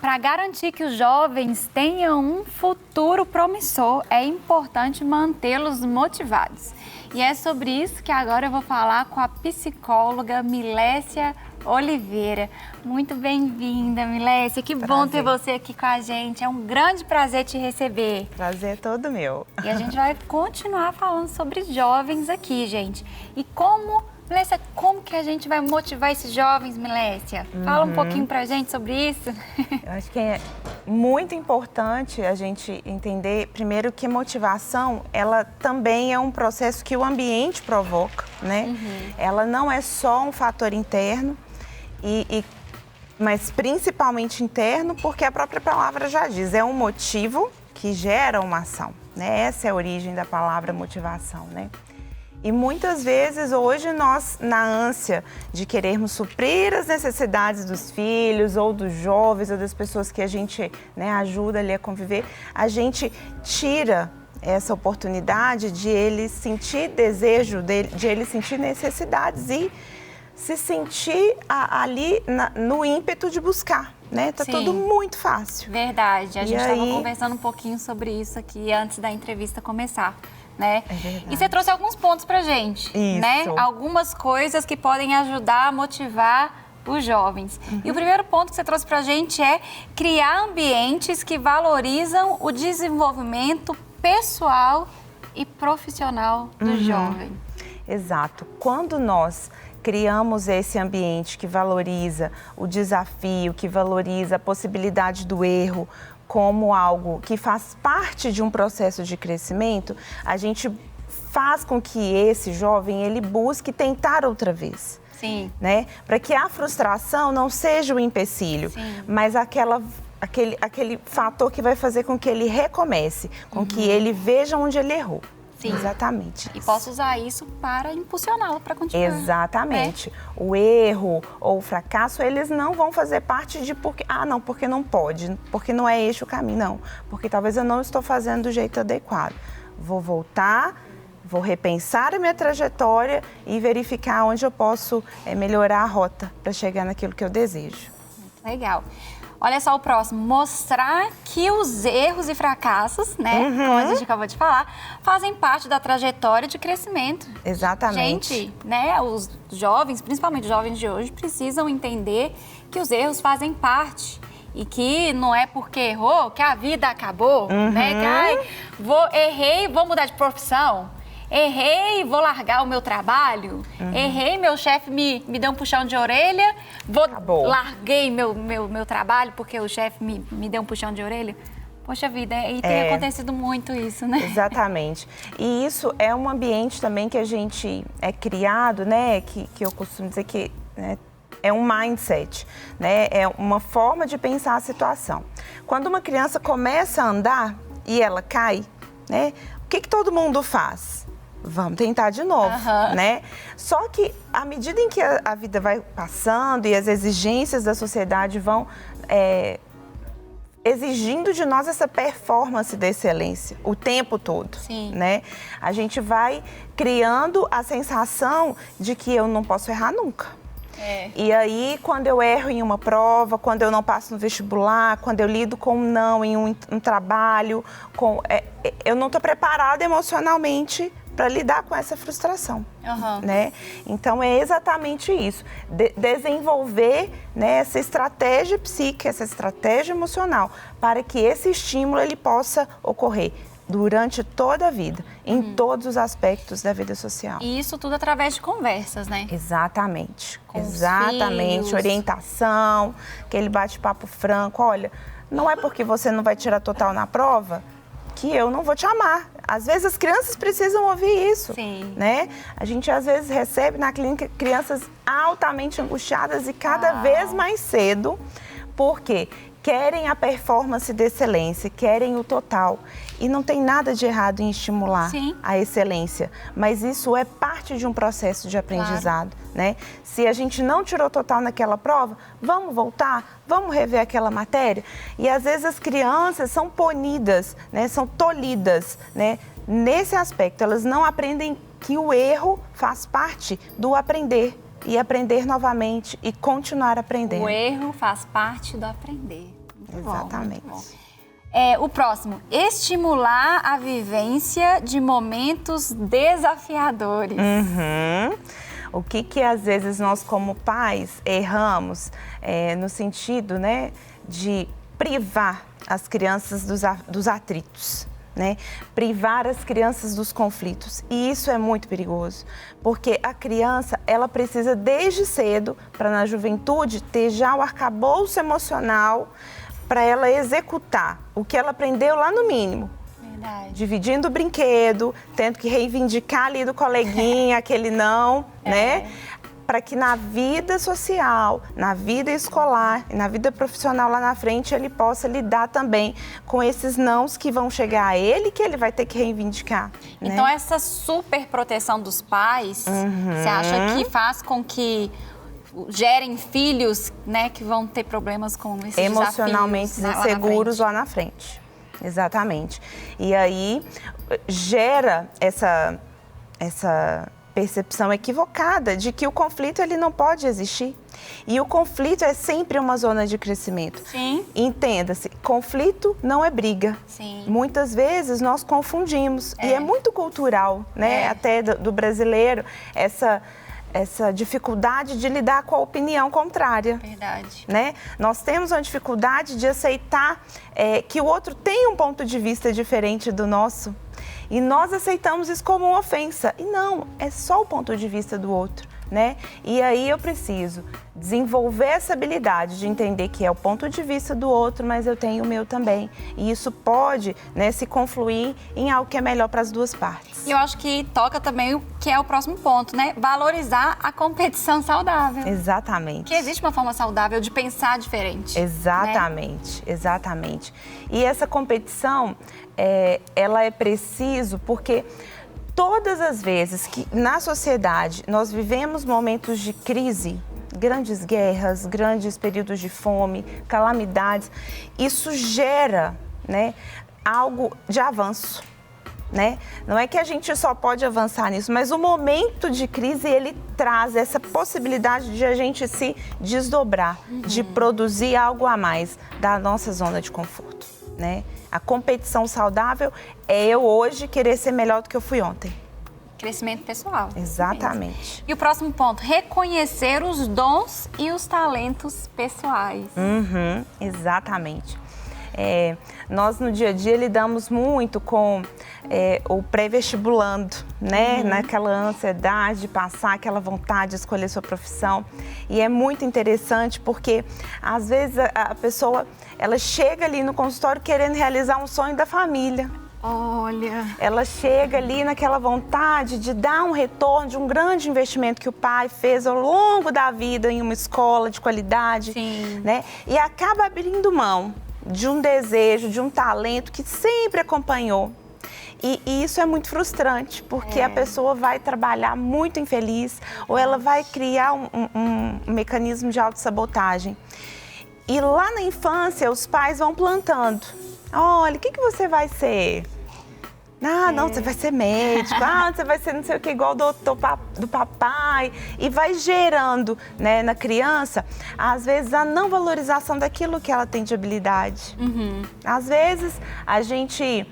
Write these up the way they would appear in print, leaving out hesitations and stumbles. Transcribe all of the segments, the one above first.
Para garantir que os jovens tenham um futuro promissor, é importante mantê-los motivados. E é sobre isso que agora eu vou falar com a psicóloga Milécia Oliveira. Muito bem-vinda, Milécia. Que bom ter você aqui com a gente. É um grande prazer te receber. Prazer é todo meu. E a gente vai continuar falando sobre jovens aqui, gente. E Milécia, como que a gente vai motivar esses jovens, Milécia? Fala um pouquinho pra gente sobre isso. Eu acho que é muito importante a gente entender, primeiro, que motivação, ela também é um processo que o ambiente provoca, né? Ela não é só um fator interno, mas principalmente interno, porque a própria palavra já diz, é um motivo que gera uma ação, né? Essa é a origem da palavra motivação, né? E muitas vezes hoje nós, na ânsia de querermos suprir as necessidades dos filhos ou dos jovens ou das pessoas que a gente, né, ajuda ali a conviver, a gente tira essa oportunidade de eles sentir desejo, de eles sentir necessidades e se sentir ali no ímpeto de buscar, né? Tá tudo muito fácil. Verdade, a gente estava conversando um pouquinho sobre isso aqui antes da entrevista começar. Né? É verdade. E você trouxe alguns pontos pra gente, né? Algumas coisas que podem ajudar a motivar os jovens. E o primeiro ponto que você trouxe pra gente é criar ambientes que valorizam o desenvolvimento pessoal e profissional do jovem. Exato. Quando nós criamos esse ambiente que valoriza o desafio, que valoriza a possibilidade do erro, como algo que faz parte de um processo de crescimento, a gente faz com que esse jovem ele busque tentar outra vez. Sim. Né? Para que a frustração não seja o empecilho, mas aquele fator que vai fazer com que ele recomece, com que ele veja onde ele errou. Sim. Exatamente. E posso usar isso para impulsioná-lo para continuar. Exatamente. Né? O erro ou o fracasso, eles não vão fazer parte de porque não pode, porque não é este o caminho, não. Porque talvez eu não estou fazendo do jeito adequado. Vou voltar, vou repensar a minha trajetória e verificar onde eu posso melhorar a rota para chegar naquilo que eu desejo. Muito legal. Olha só o próximo, mostrar que os erros e fracassos, né, como a gente acabou de falar, fazem parte da trajetória de crescimento. Exatamente. Gente, né, os jovens, principalmente os jovens de hoje, precisam entender que os erros fazem parte. E que não é porque errou que a vida acabou, né? Que, errei, vou mudar de profissão. Errei, vou largar o meu trabalho. Errei, meu chefe me deu um puxão de orelha. Larguei meu trabalho porque o chefe me deu um puxão de orelha. Poxa vida, e tem acontecido muito isso, né? Exatamente. E isso é um ambiente também que a gente é criado, né? Que eu costumo dizer que é um mindset, né? É uma forma de pensar a situação. Quando uma criança começa a andar e ela cai, né? O que todo mundo faz? Vamos tentar de novo, né? Só que à medida em que a vida vai passando e as exigências da sociedade vão exigindo de nós essa performance de excelência o tempo todo, né? A gente vai criando a sensação de que eu não posso errar nunca. E aí, quando eu erro em uma prova, quando eu não passo no vestibular, quando eu lido com um não em um trabalho, eu não estou preparada emocionalmente para lidar com essa frustração, né? Então, é exatamente isso. Desenvolver, né, essa estratégia psíquica, essa estratégia emocional, para que esse estímulo ele possa ocorrer durante toda a vida, em todos os aspectos da vida social. E isso tudo através de conversas, né? Exatamente. Com exatamente. filhos. Orientação, aquele bate-papo franco. Olha, não é porque você não vai tirar total na prova que eu não vou te amar. Às vezes as crianças precisam ouvir isso, né? A gente às vezes recebe na clínica crianças altamente angustiadas e cada vez mais cedo, porque querem a performance de excelência, querem o total. E não tem nada de errado em estimular a excelência, mas isso é parte de um processo de aprendizado, né? Se a gente não tirou total naquela prova, vamos voltar, vamos rever aquela matéria. E às vezes as crianças são punidas, né? São tolhidas, né? Nesse aspecto, elas não aprendem que o erro faz parte do aprender. E aprender novamente e continuar aprendendo. O erro faz parte do aprender. Exatamente. Bom, o próximo, estimular a vivência de momentos desafiadores. O que às vezes nós como pais erramos no sentido, né, de privar as crianças dos atritos, né? Privar as crianças dos conflitos. E isso é muito perigoso, porque a criança, ela precisa desde cedo, para na juventude, ter já o arcabouço emocional para ela executar o que ela aprendeu lá no mínimo. Verdade. Dividindo o brinquedo, tendo que reivindicar ali do coleguinha aquele não, né? Para que na vida social, na vida escolar, na vida profissional lá na frente, ele possa lidar também com esses nãos que vão chegar a ele, que ele vai ter que reivindicar. Então, né? essa super proteção dos pais, você acha que faz com que gerem filhos, né, que vão ter problemas com esses emocionalmente inseguros lá na frente. Exatamente. E aí gera essa percepção equivocada de que o conflito ele não pode existir. E o conflito é sempre uma zona de crescimento. Sim. Entenda-se, conflito não é briga. Sim. Muitas vezes nós confundimos. E é muito cultural, né? Até do brasileiro, essa dificuldade de lidar com a opinião contrária. Verdade. Né? Nós temos uma dificuldade de aceitar que o outro tem um ponto de vista diferente do nosso. E nós aceitamos isso como uma ofensa. E não, é só o ponto de vista do outro, né? E aí eu preciso desenvolver essa habilidade de entender que é o ponto de vista do outro, mas eu tenho o meu também. E isso pode, né, se confluir em algo que é melhor para as duas partes. E eu acho que toca também o que é o próximo ponto, né? Valorizar a competição saudável. Exatamente. Que existe uma forma saudável de pensar diferente. Exatamente, né? Exatamente. E essa competição, ela é preciso porque todas as vezes que na sociedade nós vivemos momentos de crise, grandes guerras, grandes períodos de fome, calamidades, isso gera, né, algo de avanço. Né? Não é que a gente só pode avançar nisso, mas o momento de crise, ele traz essa possibilidade de a gente se desdobrar, de produzir algo a mais da nossa zona de conforto, né? A competição saudável é eu hoje querer ser melhor do que eu fui ontem. Crescimento pessoal. Exatamente. E o próximo ponto, reconhecer os dons e os talentos pessoais. Exatamente. Nós no dia a dia lidamos muito com o pré-vestibulando, né? Naquela ansiedade de passar, aquela vontade de escolher sua profissão. E é muito interessante porque às vezes a pessoa ela chega ali no consultório querendo realizar um sonho da família. Olha. Ela chega ali naquela vontade de dar um retorno de um grande investimento que o pai fez ao longo da vida em uma escola de qualidade, né? E acaba abrindo mão de um desejo, de um talento que sempre acompanhou. E isso é muito frustrante, porque a pessoa vai trabalhar muito infeliz ou ela vai criar um mecanismo de autossabotagem. E lá na infância, os pais vão plantando. Olha, o que você vai ser? Ah, não, você vai ser médico. Ah, você vai ser não sei o que, igual do papai. E vai gerando, né, na criança, às vezes, a não valorização daquilo que ela tem de habilidade. Às vezes, a gente...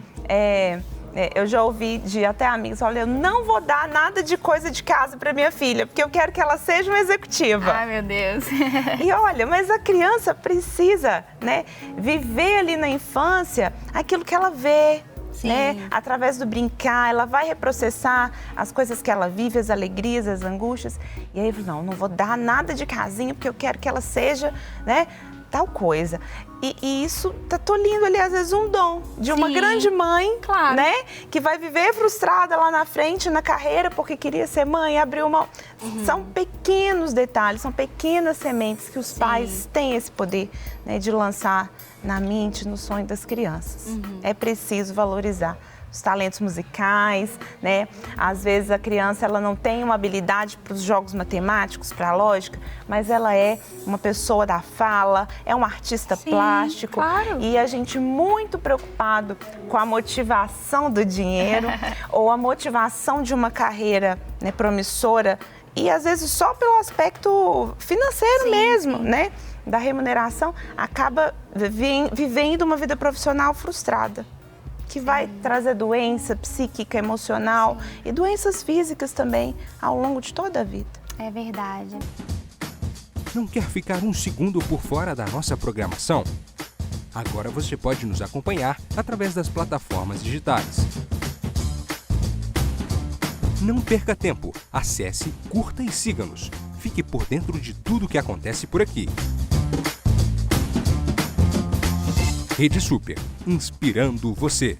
eu já ouvi de até amigos, olha, eu não vou dar nada de coisa de casa para minha filha, porque eu quero que ela seja uma executiva. Ai, meu Deus. E olha, mas a criança precisa, né, viver ali na infância aquilo que ela vê. Né? Através do brincar, ela vai reprocessar as coisas que ela vive, as alegrias, as angústias. E aí, não vou dar nada de casinha, porque eu quero que ela seja, né, tal coisa. E isso tá tolhindo ali, às vezes, um dom de uma grande mãe, né? Que vai viver frustrada lá na frente, na carreira, porque queria ser mãe, abriu uma... São pequenos detalhes, são pequenas sementes que os pais têm esse poder, né, de lançar na mente, no sonho das crianças. É preciso valorizar os talentos musicais, né? Às vezes a criança ela não tem uma habilidade para os jogos matemáticos, para a lógica, mas ela é uma pessoa da fala, é um artista plástico. E a gente muito preocupado com a motivação do dinheiro ou a motivação de uma carreira, né, promissora e às vezes só pelo aspecto financeiro mesmo, né? da remuneração, acaba vivendo uma vida profissional frustrada, que vai trazer doença psíquica, emocional e doenças físicas também ao longo de toda a vida. É verdade. Não quer ficar um segundo por fora da nossa programação? Agora você pode nos acompanhar através das plataformas digitais. Não perca tempo, acesse, curta e siga-nos. Fique por dentro de tudo o que acontece por aqui. Rede Super, inspirando você.